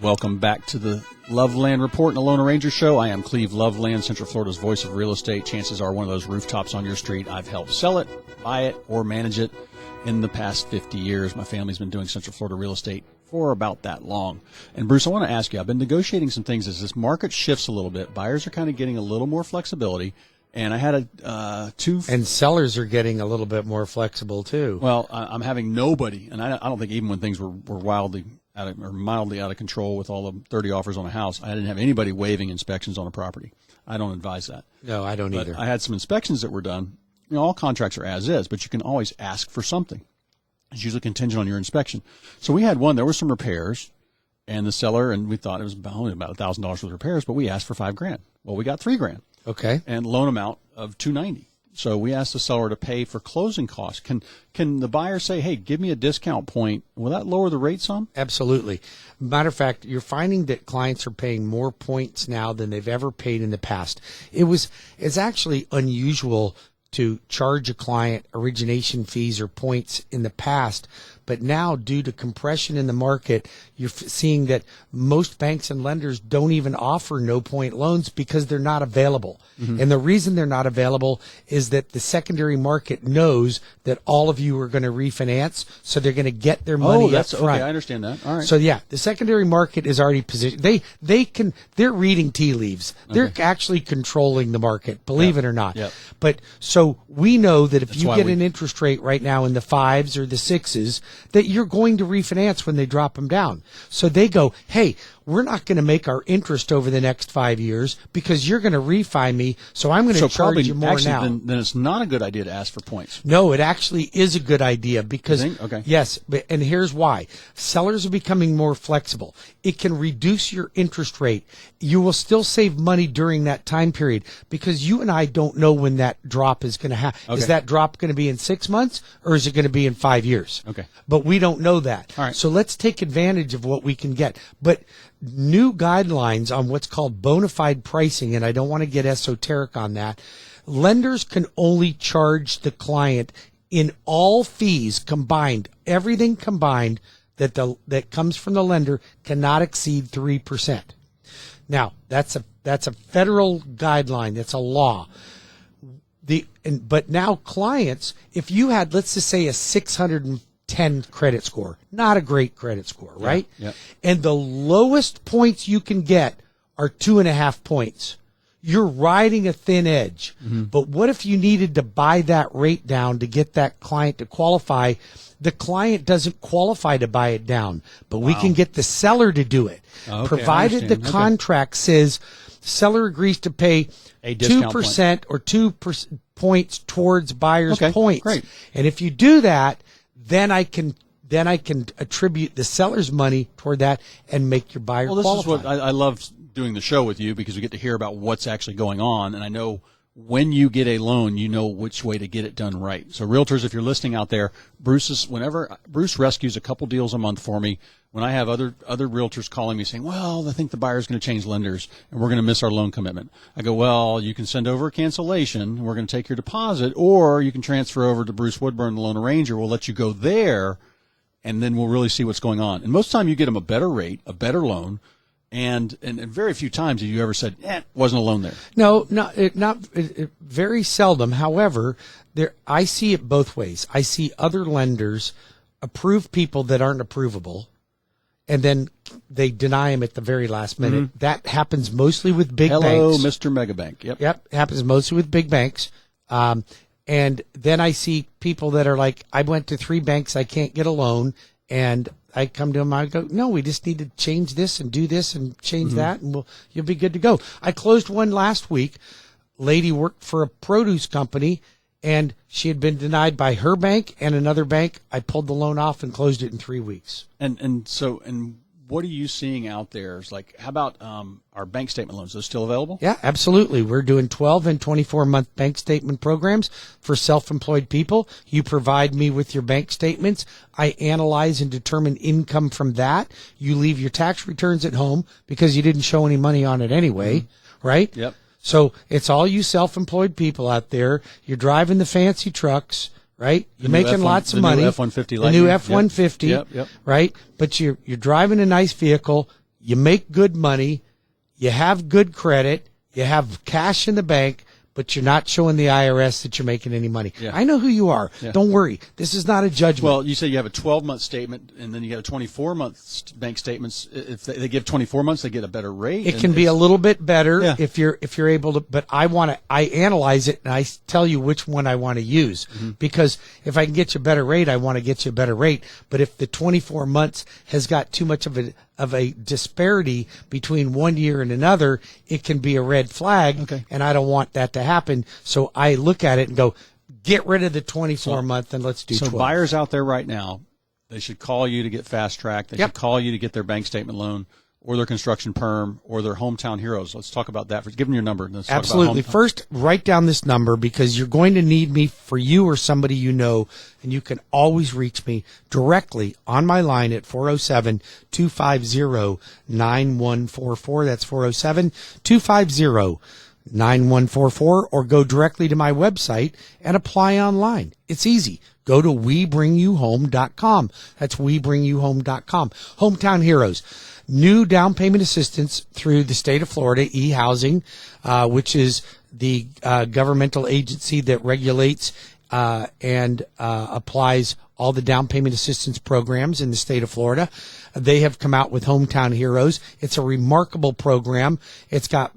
Welcome back to the Loveland Report and the Lone Ranger Show. I am Cleve, Loveland, Central Florida's voice of real estate. Chances are one of those rooftops on your street. I've helped sell it, buy it, or manage it in the past 50 years. My family's been doing Central Florida real estate for about that long. And Bruce, I want to ask you, I've been negotiating some things as this market shifts a little bit. Buyers are kind of getting a little more flexibility. And I had and sellers are getting a little bit more flexible too. Well, I'm having nobody, and I don't think even when things were wildly mildly out of control with all the 30 offers on a house, I didn't have anybody waiving inspections on a property. I don't advise that. No, I don't either. I had some inspections that were done. You know, all contracts are as is, but you can always ask for something. It's usually contingent on your inspection. So we had one. There were some repairs, and the seller, and we thought it was only about $1,000 worth of repairs, but we asked for $5,000. Well, we got $3,000. Okay. And loan amount of $290. So we asked the seller to pay for closing costs. Can the buyer say, hey, give me a discount point? Will that lower the rate some? Absolutely. Matter of fact, you're finding that clients are paying more points now than they've ever paid in the past. It's actually unusual to charge a client origination fees or points in the past, but now due to compression in the market, you're seeing that most banks and lenders don't even offer no-point loans because they're not available. Mm-hmm. And the reason they're not available is that the secondary market knows that all of you are going to refinance, so they're going to get their money up front. Okay, I understand that. All right. So yeah, the secondary market is already positioned. They're reading tea leaves. They're actually controlling the market, believe it or not. Yep. But so we know that if you get an interest rate right now in the 5s or the 6s, that you're going to refinance when they drop them down. So they go, hey, we're not going to make our interest over the next 5 years because you're going to refi me, so I'm going to charge you more now. Then it's not a good idea to ask for points. No, it actually is a good idea because, okay. Yes, and here's why. Sellers are becoming more flexible. It can reduce your interest rate. You will still save money during that time period because you and I don't know when that drop is going to happen. Okay. Is that drop going to be in 6 months or is it going to be in 5 years? Okay. But we don't know that. All right. So let's take advantage of what we can get. But new guidelines on what's called bona fide pricing, and I don't want to get esoteric on that. Lenders can only charge the client in all fees combined, everything combined that comes from the lender cannot exceed 3%. Now, that's a federal guideline. That's a law. But now clients, if you had, let's just say, a 610 credit score, not a great credit score, right? Yeah. And the lowest points you can get are 2.5 points. You're riding a thin edge. Mm-hmm. But what if you needed to buy that rate down to get that client to qualify? The client doesn't qualify to buy it down, but we can get the seller to do it. Okay, provided the contract says seller agrees to pay a 2% or 2 points towards buyer's points. Great. And if you do that, then I can attribute the seller's money toward that and make your buyer qualify. Well, this is what I love doing the show with you because we get to hear about what's actually going on, and I know when you get a loan, you know which way to get it done right. So realtors, if you're listening out there, whenever Bruce rescues a couple deals a month for me, when I have other realtors calling me saying, well, I think the buyer's going to change lenders and we're going to miss our loan commitment. I go, well, you can send over a cancellation and we're going to take your deposit, or you can transfer over to Bruce Woodburn, the Lone Ranger. We'll let you go there, and then we'll really see what's going on. And most of the time you get them a better rate, a better loan, and very few times have you ever said, wasn't a loan there. No, very seldom. However, I see it both ways. I see other lenders approve people that aren't approvable, and then they deny them at the very last minute. Mm-hmm. That happens mostly with big banks. Hello, Mr. Megabank. Yep, happens mostly with big banks. And then I see people that are like, I went to 3 banks, I can't get a loan, and I come to them, I go, no, we just need to change this and do this and change that, and you'll be good to go. I closed one last week. Lady worked for a produce company, and she had been denied by her bank and another bank. I pulled the loan off and closed it in 3 weeks. And what are you seeing out there? It's like, how about our bank statement loans? Those still available? Yeah, absolutely. We're doing 12 and 24-month bank statement programs for self-employed people. You provide me with your bank statements. I analyze and determine income from that. You leave your tax returns at home because you didn't show any money on it anyway, right? Yep. So it's all you self-employed people out there. You're driving the fancy trucks, right? You're making lots of money. The new F-150 The new F-150, yep. right? But you're driving a nice vehicle. you make good money, you have good credit, you have cash in the bank, but you're not showing the IRS that you're making any money. Yeah. I know who you are. Yeah. Don't worry. This is not a judgment. Well, you say you have a 12-month statement, and then you got a 24-month bank statements. If they give 24 months, they get a better rate. It can be a little bit better Yeah. if you're able to, but I analyze it and I tell you which one I want to use, because if I can get you a better rate, I want to get you a better rate. But if the 24 months has got too much of a disparity between 1 year and another, it can be a red flag. Okay. And I don't want that to happen. So I look at it and go, get rid of the 24 month and let's do 12. So buyers out there right now, they should call you to get fast track. They should call you to get their bank statement loan, or their construction perm, or their hometown heroes. Let's talk about that. Give them your number. Let's talk Absolutely. about First, write down this number, because you're going to need me for you or somebody you know, and you can always reach me directly on my line at 407-250-9144. That's 407-250-9144, or go directly to my website and apply online. It's easy. Go to WeBringYouHome.com. That's WeBringYouHome.com. Hometown Heroes. New down payment assistance through the state of Florida, e-housing, which is the governmental agency that regulates and applies all the down payment assistance programs in the state of Florida. They have come out with Hometown Heroes. It's a remarkable program. It's got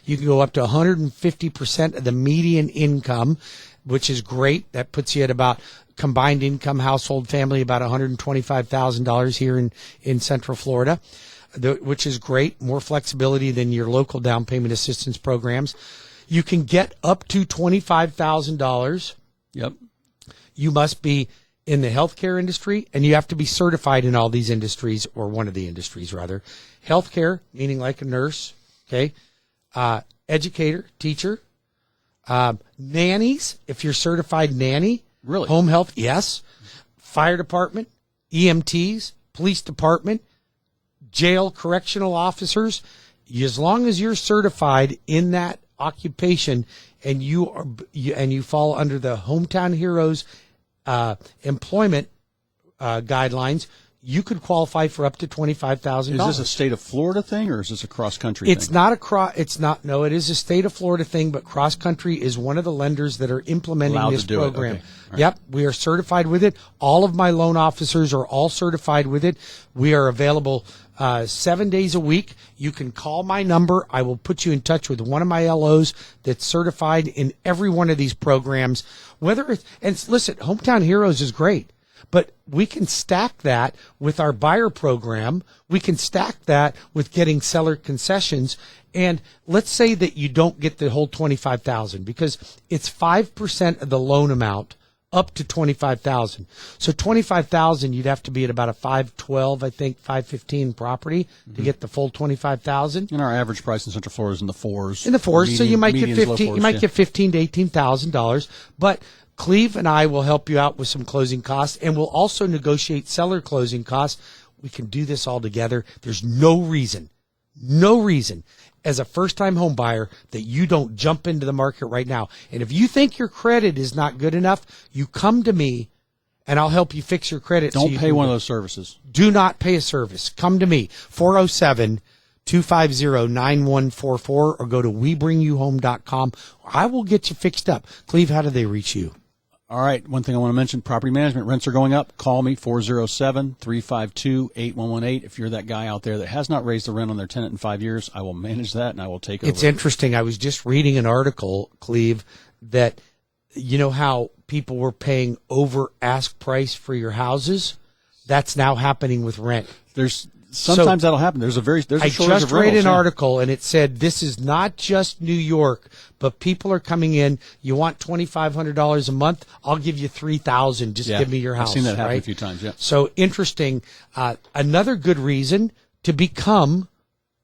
you can go up to 150% of the median income, which is great. That puts you at about combined income household family about $125,000 here in Central Florida, which is great. More flexibility than your local down payment assistance programs. You can get up to $25,000. Yep. You must be in the healthcare industry, and you have to be certified in all these industries, or one of the industries rather. Healthcare, meaning like a nurse, okay? Educator, teacher, nannies, if you're certified nanny. Really? Home health, yes. Fire department, EMTs, police department, jail correctional officers. As long as you're certified in that occupation and you fall under the Hometown Heroes employment guidelines, you could qualify for up to $25,000. Is this a state of Florida thing, or is this a cross-country It's thing? not no, it is a state of Florida thing, but CrossCountry is one of the lenders that are implementing Allowed this to do it. program. Okay. All right. Yep, we are certified with it. All of my loan officers are all certified with it. We are available 7 days a week. You can call my number. I will put you in touch with one of my LOs that's certified in every one of these programs. And listen, Hometown Heroes is great. But we can stack that with our buyer program. We can stack that with getting seller concessions. And let's say that you don't get the whole $25,000, because it's 5% of the loan amount up to $25,000. So $25,000, you'd have to be at about a 512, I think, 515 property to get the full $25,000. And our average price in Central Florida is in the fours. In the fours, so you might get median's low 15. fours, You might yeah. get $15,000 to $18,000, but Cleve and I will help you out with some closing costs, and we'll also negotiate seller closing costs. We can do this all together. There's no reason as a first-time home buyer that you don't jump into the market right now. And if you think your credit is not good enough, you come to me and I'll help you fix your credit. Don't pay one of those services. Do not pay a service. Come to me, 407-250-9144, or go to WeBringYouHome.com. I will get you fixed up. Cleve, how do they reach you? All right. One thing I want to mention, property management rents are going up. Call me, 407-352-8118. If you're that guy out there that has not raised the rent on their tenant in 5 years, I will manage that and I will take over. It's interesting. I was just reading an article, Cleve, that you know how people were paying over ask price for your houses? That's now happening with rent. Sometimes that'll happen. There's a shortage I of just read rentals, an yeah. article, and it said this is not just New York, but people are coming in. You want $2,500 a month? I'll give you $3,000. Just Yeah. give me your house. I've seen that happen right? a few times, yeah. So interesting. Another good reason to become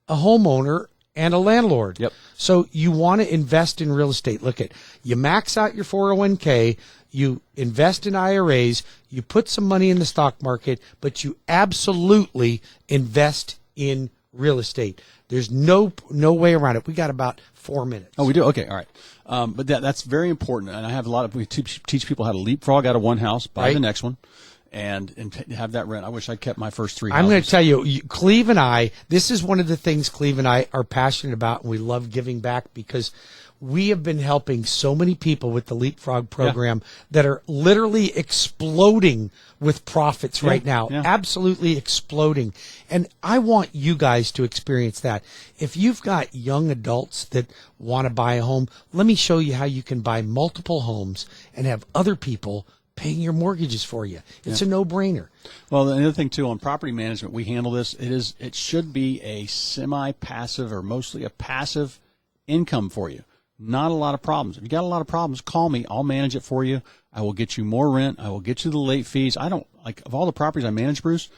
a homeowner and a landlord. Yep. So you want to invest in real estate. Look at, you max out your 401k, you invest in IRAs, you put some money in the stock market, but you absolutely invest in real estate. There's no way around it. We got about 4 minutes. Oh, we do? Okay, all right. But that's very important. And I have we teach people how to leapfrog out of one house, buy Right. the next one. and have that rent. I wish I kept my first 3 I'm houses. going to tell you, Cleve and I, this is one of the things Cleve and I are passionate about, and we love giving back because we have been helping so many people with the Leapfrog program that are literally exploding with profits right now. Yeah. Absolutely exploding. And I want you guys to experience that. If you've got young adults that want to buy a home, let me show you how you can buy multiple homes and have other people paying your mortgages for you. It's a no-brainer. Well, the other thing too, on property management, we handle this. It should be a semi-passive or mostly a passive income for you. Not a lot of problems. If you got a lot of problems, call me. I'll manage it for you. I will get you more rent. I will get you the late fees. I don't like of all the properties I manage, Bruce,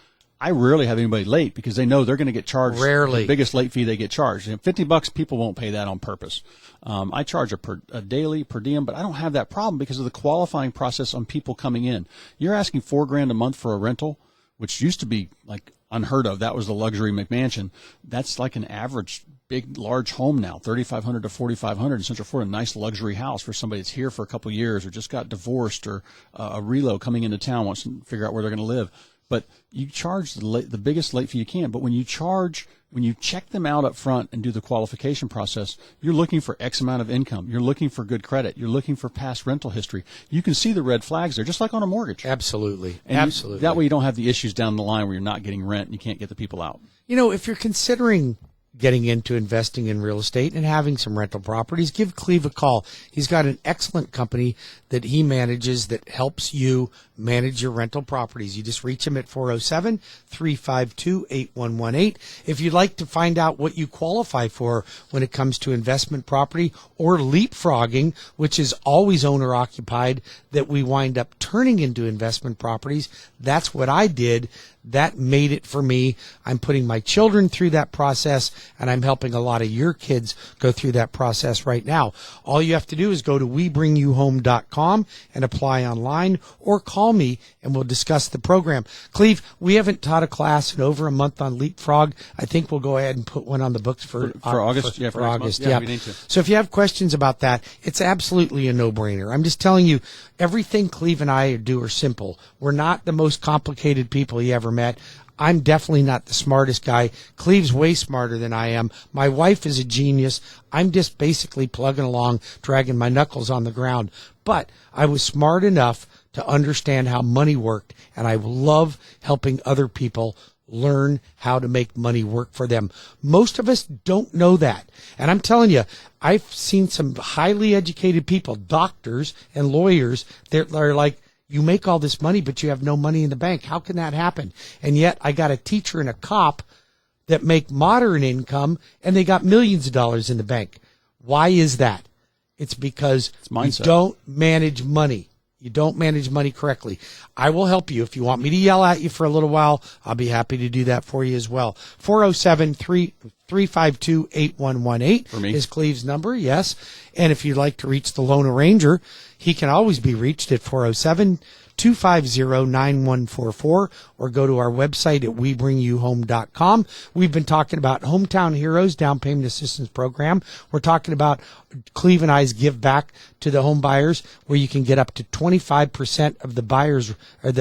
I rarely have anybody late because they know they're going to get charged Rarely. the biggest late fee they get charged. And $50, people won't pay that on purpose. I charge a daily per diem, but I don't have that problem because of the qualifying process on people coming in. You're asking $4,000 a month for a rental, which used to be like unheard of. That was the luxury McMansion. That's like an average big, large home now, $3,500 to $4,500 in Central Florida, a nice luxury house for somebody that's here for a couple of years or just got divorced or a relo coming into town wants to figure out where they're going to live. But you charge the biggest late fee you can. But when you check them out up front and do the qualification process, you're looking for X amount of income. You're looking for good credit. You're looking for past rental history. You can see the red flags there, just like on a mortgage. Absolutely. And Absolutely. That way you don't have the issues down the line where you're not getting rent and you can't get the people out. You know, if you're considering getting into investing in real estate and having some rental properties, give Cleve a call. He's got an excellent company that he manages that helps you manage your rental properties. You just reach him at 407-352-8118. If you'd like to find out what you qualify for when it comes to investment property or leapfrogging, which is always owner occupied, that we wind up turning into investment properties, that's what I did. That made it for me. I'm putting my children through that process, and I'm helping a lot of your kids go through that process right now. All you have to do is go to WeBringYouHome.com and apply online, or call me and we'll discuss the program. Cleve, we haven't taught a class in over a month on Leapfrog. I think we'll go ahead and put one on the books for August. For August. Yeah, we need to. So if you have questions about that, it's absolutely a no-brainer. I'm just telling you, everything Cleve and I do are simple. We're not the most complicated people you ever met. I'm definitely not the smartest guy. Cleve's way smarter than I am. My wife is a genius. I'm just basically plugging along, dragging my knuckles on the ground. But I was smart enough to understand how money worked, and I love helping other people learn how to make money work for them. Most of us don't know that. And I'm telling you, I've seen some highly educated people, doctors and lawyers, that are like, you make all this money, but you have no money in the bank. How can that happen? And yet I got a teacher and a cop that make moderate income, and they got millions of dollars in the bank. Why is that? It's because you don't manage money. You don't manage money correctly. I will help you. If you want me to yell at you for a little while, I'll be happy to do that for you as well. 407-352-8118 is Cleve's number, yes. And if you'd like to reach the Lone Ranger, he can always be reached at 407-250-9144 or go to our website at WeBringYouHome.com. We've been talking about Hometown Heroes Down Payment Assistance Program. We're talking about Cleve and I's give back to the home buyers, where you can get up to 25% of the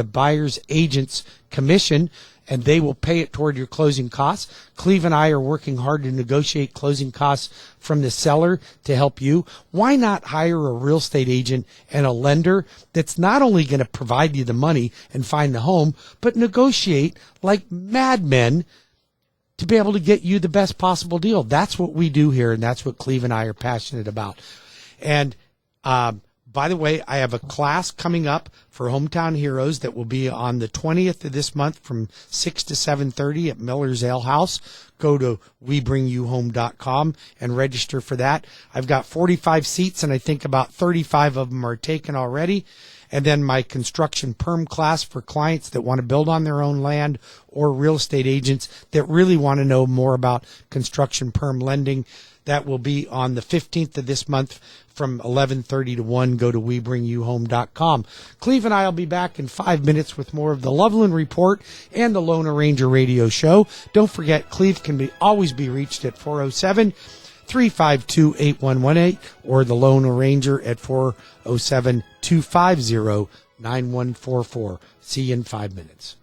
buyer's agent's commission, and they will pay it toward your closing costs. Cleve and I are working hard to negotiate closing costs from the seller to help you. Why not hire a real estate agent and a lender that's not only going to provide you the money and find the home, but negotiate like madmen to be able to get you the best possible deal? That's what we do here, and that's what Cleve and I are passionate about. And by the way, I have a class coming up for Hometown Heroes that will be on the 20th of this month from 6 to 7:30 at Miller's Ale House. Go to WeBringYouHome.com and register for that. I've got 45 seats, and I think about 35 of them are taken already. And then my construction perm class for clients that want to build on their own land, or real estate agents that really want to know more about construction perm lending. That will be on the 15th of this month from 11:30 to 1. Go to WeBringYouHome.com. Cleve and I will be back in 5 minutes with more of the Loveland Report and the Lone Ranger Radio Show. Don't forget, Cleve can always be reached at 407-352-8118 or the Lone Ranger at 407-250-9144. 9144. See you in 5 minutes.